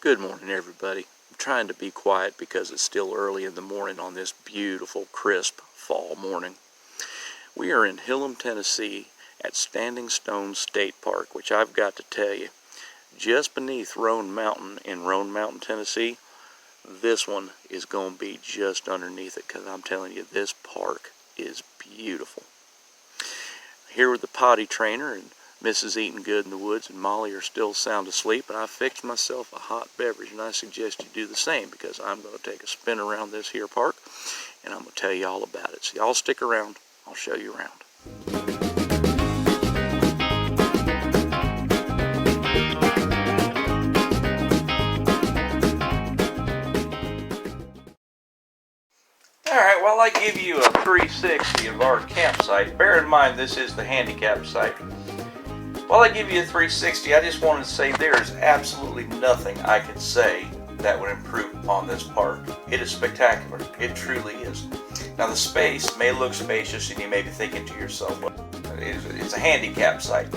Good morning, everybody. I'm trying to be quiet because it's still early in the morning on this beautiful, crisp fall morning. We are in Hilham, Tennessee at Standing Stone State Park, which I've got to tell you, just beneath Roan Mountain in Roan Mountain, Tennessee. This one is going to be just underneath it because I'm telling you, this park is beautiful. Here with the potty trainer and Mrs. Eating Good in the Woods and Molly are still sound asleep, and I fixed myself a hot beverage, and I suggest you do the same because I'm going to take a spin around this here park and I'm going to tell you all about it. So y'all stick around, I'll show you around. Alright, while I give you a 360 of our campsite, bear in mind this is the handicapped site. While I give you a 360, I just wanted to say there is absolutely nothing I could say that would improve upon this park. It is spectacular. It truly is. Now the space may look spacious and you may be thinking to yourself, well, it's a handicap site.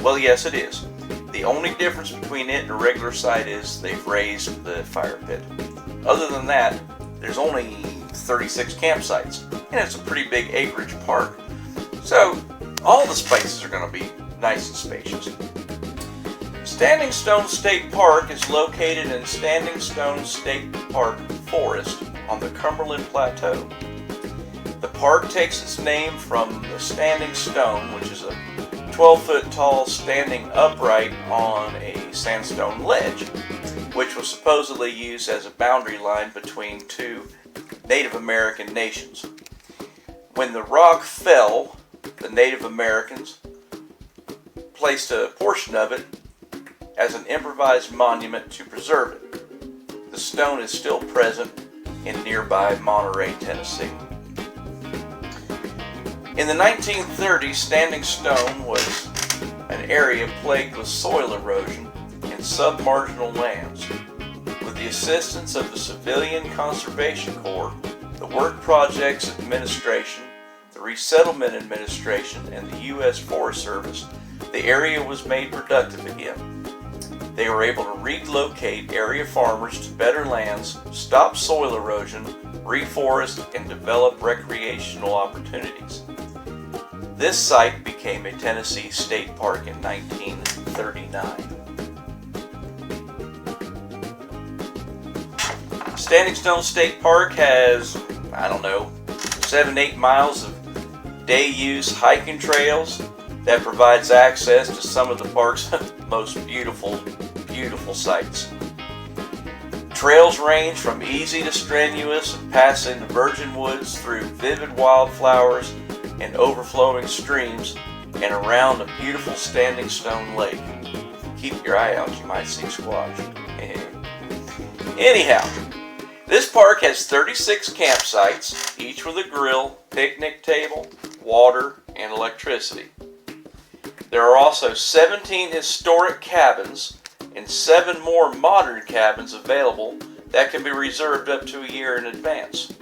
Well, yes it is. The only difference between it and a regular site is they've raised the fire pit. Other than that, there's only 36 campsites, and it's a pretty big acreage park. So all the spaces are going to be nice and spacious. Standing Stone State Park is located in Standing Stone State Park Forest on the Cumberland Plateau. The park takes its name from the standing stone, which is a 12-foot tall standing upright on a sandstone ledge, which was supposedly used as a boundary line between two Native American nations. When the rock fell, the Native Americans placed a portion of it as an improvised monument to preserve it. The stone is still present in nearby Monterey, Tennessee. In the 1930s, Standing Stone was an area plagued with soil erosion in submarginal lands. With the assistance of the Civilian Conservation Corps, the Work Projects Administration, the Resettlement Administration, and the U.S. Forest Service, the area was made productive again. They were able to relocate area farmers to better lands, stop soil erosion, reforest, and develop recreational opportunities. This site became a Tennessee state park in 1939. Standing Stone State Park has, 7-8 miles of day-use hiking trails that provides access to some of the park's most beautiful sights. Trails range from easy to strenuous and pass into virgin woods through vivid wildflowers and overflowing streams and around a beautiful standing stone lake. Keep your eye out, you might see squash. Anyhow, this park has 36 campsites, each with a grill, picnic table, water, and electricity. There are also 17 historic cabins and 7 more modern cabins available that can be reserved up to a year in advance.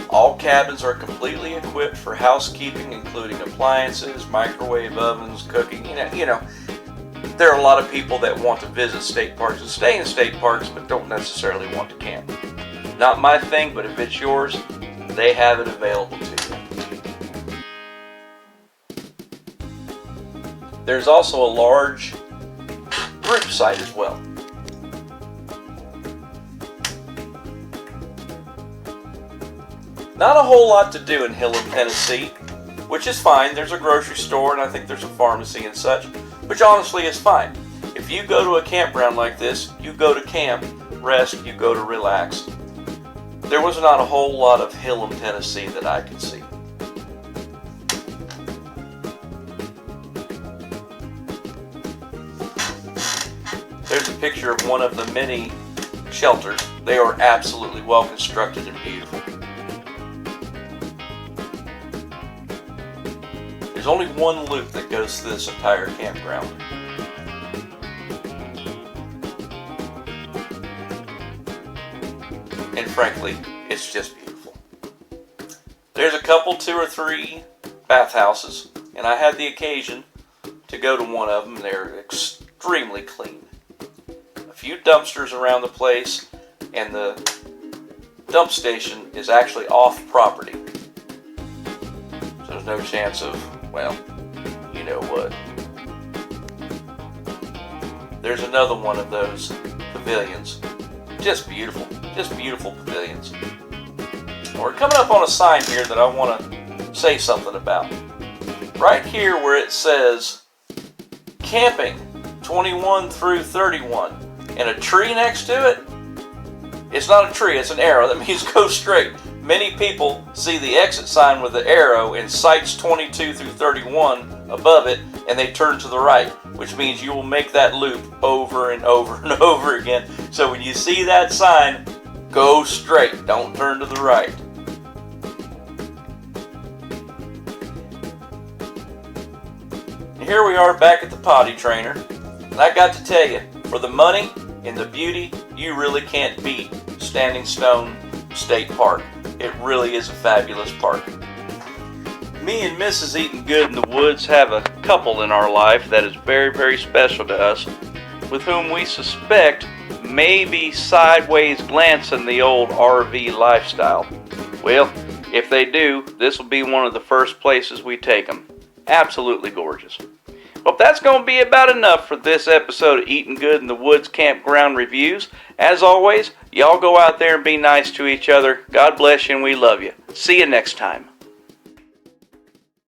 All cabins are completely equipped for housekeeping, including appliances, microwave ovens, cooking. You know, there are a lot of people that want to visit state parks and stay in state parks, but don't necessarily want to camp. Not my thing, but if it's yours, they have it available to you. There's also a large group site as well. Not a whole lot to do in Hilham, Tennessee, which is fine. There's a grocery store and I think there's a pharmacy and such, which honestly is fine. If you go to a campground like this, you go to camp, rest, you go to relax. There was not a whole lot of Hilham, Tennessee that I could see. There's a picture of one of the many shelters. They are absolutely well constructed and beautiful. There's only one loop that goes through this entire campground. And frankly, it's just beautiful. There's a couple, 2 or 3 bathhouses, and I had the occasion to go to one of them. They're extremely clean. A few dumpsters around the place, and the dump station is actually off property. So there's no chance of, well, you know what. There's another one of those pavilions. Just beautiful pavilions. We're coming up on a sign here that I want to say something about. Right here where it says camping 21 through 31 and a tree next to it, it's not a tree, it's an arrow. That means go straight. Many people see the exit sign with the arrow and sites 22 through 31 above it, and they turn to the right, which means you will make that loop over and over and over again. So when you see that sign, go straight, don't turn to the right. And here we are back at the potty trainer, and I got to tell you, for the money and the beauty, you really can't beat Standing Stone State Park. It really is a fabulous park. Me and Mrs. Eating Good in the Woods have a couple in our life that is very, very special to us, with whom we suspect may be sideways glancing the old RV lifestyle. Well, if they do, this will be one of the first places we take them. Absolutely gorgeous. Well, that's going to be about enough for this episode of Eating Good in the Woods Campground Reviews. As always, y'all go out there and be nice to each other. God bless you and we love you. See you next time.